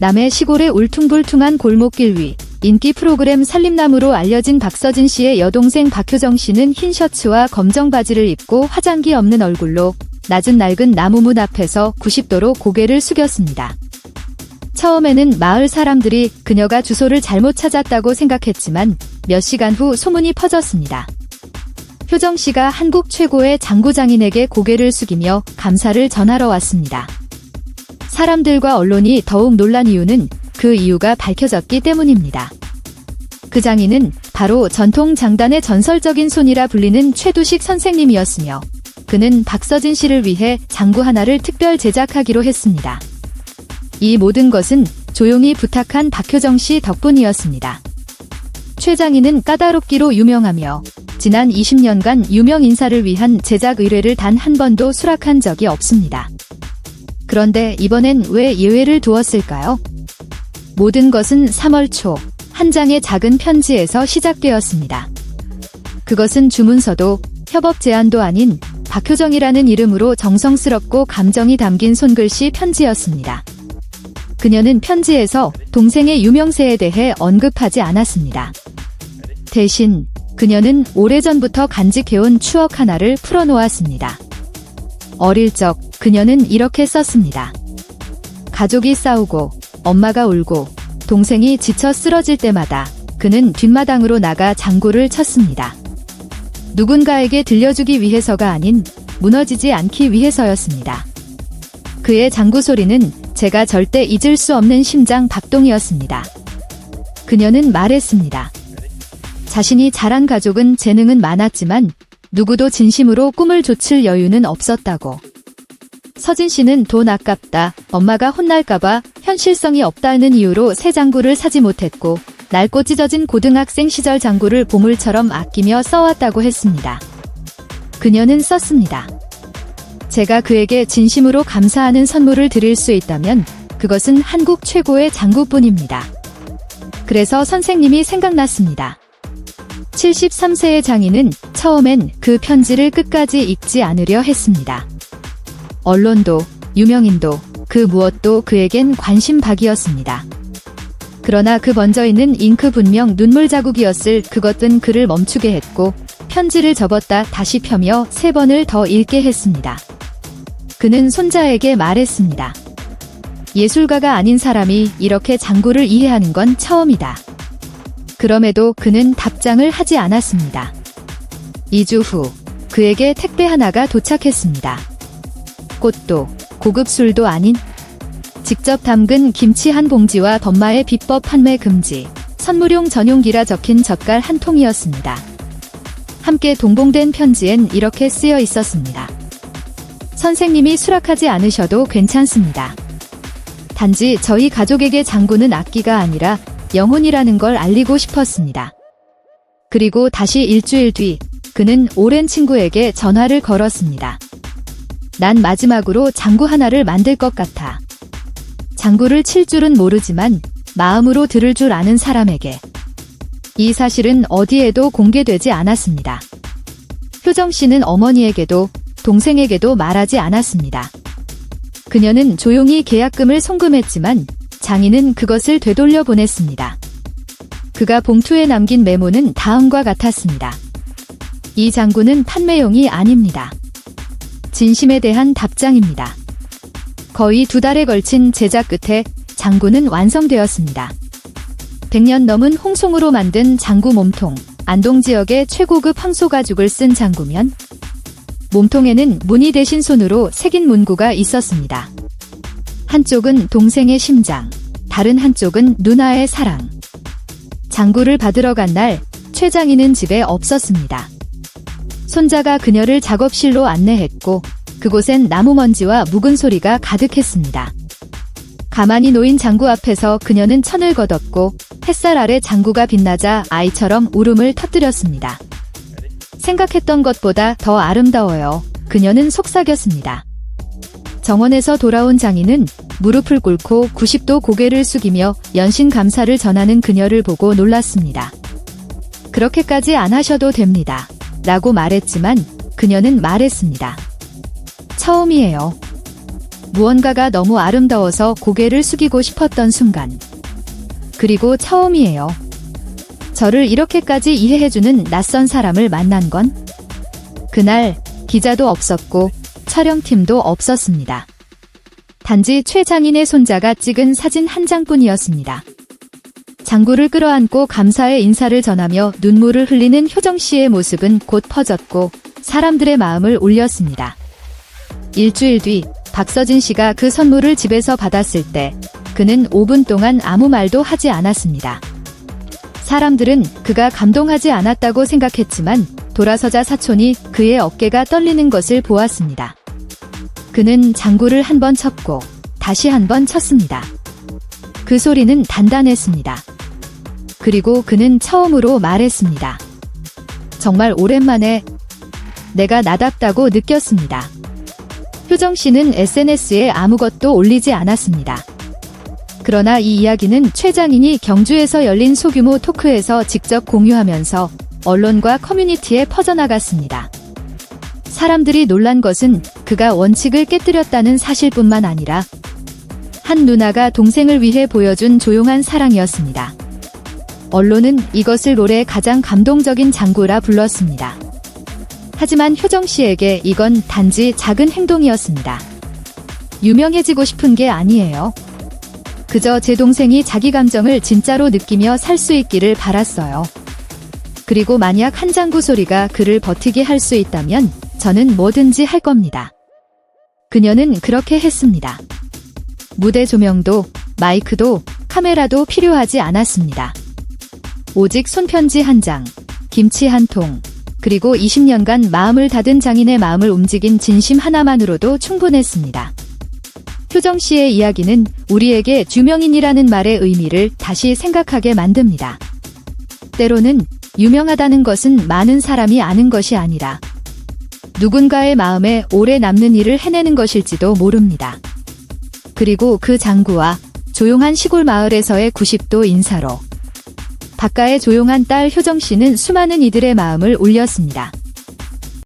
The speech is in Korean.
남해 시골의 울퉁불퉁한 골목길 위 인기 프로그램 살림남으로 알려진 박서진 씨의 여동생 박효정 씨는 흰 셔츠와 검정 바지를 입고 화장기 없는 얼굴로 낮은 낡은 나무문 앞에서 90도로 고개를 숙였습니다. 처음에는 마을 사람들이 그녀가 주소를 잘못 찾았다고 생각했지만 몇 시간 후 소문이 퍼졌습니다. 효정 씨가 한국 최고의 장구장인에게 고개를 숙이며 감사를 전하러 왔습니다. 사람들과 언론이 더욱 놀란 이유는 그 이유가 밝혀졌기 때문입니다. 그 장인은 바로 전통 장단의 전설적인 손이라 불리는 최두식 선생님이었으며 그는 박서진 씨를 위해 장구 하나를 특별 제작하기로 했습니다. 이 모든 것은 조용히 부탁한 박효정 씨 덕분이었습니다. 최 장인은 까다롭기로 유명하며 지난 20년간 유명 인사를 위한 제작 의뢰를 단 한 번도 수락한 적이 없습니다. 그런데 이번엔 왜 예외를 두었을까요? 모든 것은 3월 초 한 장의 작은 편지에서 시작되었습니다. 그것은 주문서도 협업 제안도 아닌 박효정이라는 이름으로 정성스럽고 감정이 담긴 손글씨 편지였습니다. 그녀는 편지에서 동생의 유명세에 대해 언급하지 않았습니다. 대신 그녀는 오래전부터 간직해온 추억 하나를 풀어놓았습니다. 어릴 적 그녀는 이렇게 썼습니다. 가족이 싸우고 엄마가 울고 동생이 지쳐 쓰러질 때마다 그는 뒷마당으로 나가 장구를 쳤습니다. 누군가에게 들려주기 위해서가 아닌 무너지지 않기 위해서였습니다. 그의 장구 소리는 제가 절대 잊을 수 없는 심장 박동이었습니다. 그녀는 말했습니다. 자신이 자란 가족은 재능은 많았지만 누구도 진심으로 꿈을 좇을 여유는 없었다고. 서진 씨는 돈 아깝다, 엄마가 혼날까봐 현실성이 없다는 이유로 새 장구를 사지 못했고 낡고 찢어진 고등학생 시절 장구를 보물처럼 아끼며 써왔다고 했습니다. 그녀는 썼습니다. 제가 그에게 진심으로 감사하는 선물을 드릴 수 있다면 그것은 한국 최고의 장구뿐입니다. 그래서 선생님이 생각났습니다. 73세의 장인은 처음엔 그 편지를 끝까지 읽지 않으려 했습니다. 언론도 유명인도 그 무엇도 그에겐 관심박이었습니다. 그러나 그 번져있는 잉크 분명 눈물 자국이었을 그것은 그를 멈추게 했고 편지를 접었다 다시 펴며 3번을 더 읽게 했습니다. 그는 손자에게 말했습니다. 예술가가 아닌 사람이 이렇게 장구를 이해하는 건 처음이다. 그럼에도 그는 답장을 하지 않았습니다. 2주 후 그에게 택배 하나가 도착했습니다. 꽃도 고급 술도 아닌 직접 담근 김치 한 봉지와 덤마의 비법 판매 금지, 선물용 전용기라 적힌 젓갈 한 통이었습니다. 함께 동봉된 편지엔 이렇게 쓰여 있었습니다. 선생님이 수락하지 않으셔도 괜찮습니다. 단지 저희 가족에게 장구는 악기가 아니라 영혼이라는 걸 알리고 싶었습니다. 그리고 다시 일주일 뒤 그는 오랜 친구에게 전화를 걸었습니다. 난 마지막으로 장구 하나를 만들 것 같아. 장구를 칠 줄은 모르지만 마음으로 들을 줄 아는 사람에게. 이 사실은 어디에도 공개되지 않았습니다. 효정 씨는 어머니에게도 동생에게도 말하지 않았습니다. 그녀는 조용히 계약금을 송금했지만 장인은 그것을 되돌려 보냈습니다. 그가 봉투에 남긴 메모는 다음과 같았습니다. 이 장구는 판매용이 아닙니다. 진심에 대한 답장입니다. 거의 2달에 걸친 제작 끝에 장구는 완성되었습니다. 100년 넘은 홍송으로 만든 장구 몸통, 안동 지역의 최고급 황소가죽을 쓴 장구면 몸통에는 무늬 대신 손으로 새긴 문구가 있었습니다. 한쪽은 동생의 심장, 다른 한쪽은 누나의 사랑. 장구를 받으러 간 날 최 장인은 집에 없었습니다. 손자가 그녀를 작업실로 안내했고 그곳엔 나무먼지와 묵은 소리가 가득했습니다. 가만히 놓인 장구 앞에서 그녀는 천을 걷었고 햇살 아래 장구가 빛나자 아이처럼 울음을 터뜨렸습니다. 생각했던 것보다 더 아름다워요. 그녀는 속삭였습니다. 정원에서 돌아온 장인은 무릎을 꿇고 90도 고개를 숙이며 연신 감사를 전하는 그녀를 보고 놀랐습니다. 그렇게까지 안 하셔도 됩니다. 라고 말했지만 그녀는 말했습니다. 처음이에요. 무언가가 너무 아름다워서 고개를 숙이고 싶었던 순간. 그리고 처음이에요. 저를 이렇게까지 이해해주는 낯선 사람을 만난 건? 그날 기자도 없었고 촬영팀도 없었습니다. 단지 최 장인의 손자가 찍은 사진 한 장뿐이었습니다. 장구를 끌어안고 감사의 인사를 전하며 눈물을 흘리는 효정 씨의 모습은 곧 퍼졌고 사람들의 마음을 울렸습니다. 일주일 뒤 박서진 씨가 그 선물을 집에서 받았을 때 그는 5분 동안 아무 말도 하지 않았습니다. 사람들은 그가 감동하지 않았다고 생각했지만 돌아서자 사촌이 그의 어깨가 떨리는 것을 보았습니다. 그는 장구를 한 번 쳤고 다시 한 번 쳤습니다. 그 소리는 단단했습니다. 그리고 그는 처음으로 말했습니다. 정말 오랜만에 내가 나답다고 느꼈습니다. 효정 씨는 SNS에 아무것도 올리지 않았습니다. 그러나 이 이야기는 최 장인이 경주에서 열린 소규모 토크에서 직접 공유하면서 언론과 커뮤니티에 퍼져나갔습니다. 사람들이 놀란 것은 그가 원칙을 깨뜨렸다는 사실뿐만 아니라 한 누나가 동생을 위해 보여준 조용한 사랑이었습니다. 언론은 이것을 올해 가장 감동적인 장구라 불렀습니다. 하지만 효정 씨에게 이건 단지 작은 행동이었습니다. 유명해지고 싶은 게 아니에요. 그저 제 동생이 자기 감정을 진짜로 느끼며 살 수 있기를 바랐어요. 그리고 만약 한 장구 소리가 그를 버티게 할 수 있다면 저는 뭐든지 할 겁니다. 그녀는 그렇게 했습니다. 무대 조명도 마이크도 카메라도 필요하지 않았습니다. 오직 손편지 한 장, 김치 한 통, 그리고 20년간 마음을 닫은 장인의 마음을 움직인 진심 하나만으로도 충분했습니다. 효정 씨의 이야기는 우리에게 유명인이라는 말의 의미를 다시 생각하게 만듭니다. 때로는 유명하다는 것은 많은 사람이 아는 것이 아니라 누군가의 마음에 오래 남는 일을 해내는 것일지도 모릅니다. 그리고 그 장구와 조용한 시골 마을에서의 90도 인사로 박가의 조용한 딸 효정 씨는 수많은 이들의 마음을 울렸습니다.